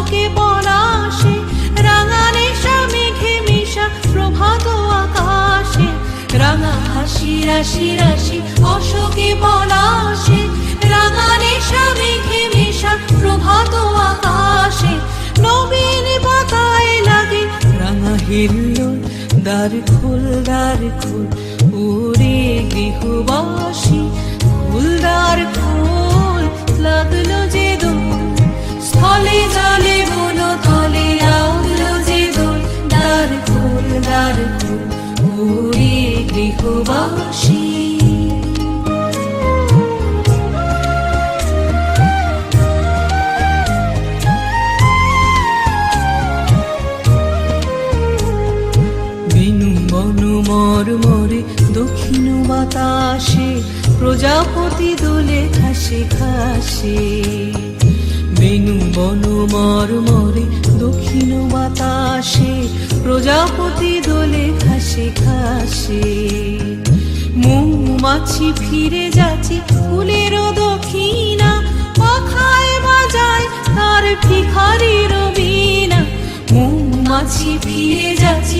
অশোকে পলাশে, রাঙা নেশা মেঘে মেশা প্রভাত আকাশে। রাঙা হাসি রাশি রাশি অশোকে পলাশে, রাঙা নেশা মেঘে মেশা প্রভাত আকাশে। নবীন পাতায় লাগে রাঙা হিল্লোল, দ্বার খোল ওরে গৃহবাসী, ফুলদার খোল লাগলো যে দোল। স্থলে জলে বন তলে লাগলো যে দোল, দ্বার খোল ওরে গৃহবাসী। মরমরে দক্ষিণ বাতাসে, প্রজাপতি দোলে ঘাসে ঘাসে। বেনু বন মরমরে দক্ষিণ বাতাসে, প্রজাপতি দোলে ঘাসে ঘাসে। মৌমাছি ফিরে যাচ্ছে ফুলের দক্ষিণা, পাখায় বাজায় তার ভিখারির বীণা। মৌমাছি ফিরে যাচ্ছে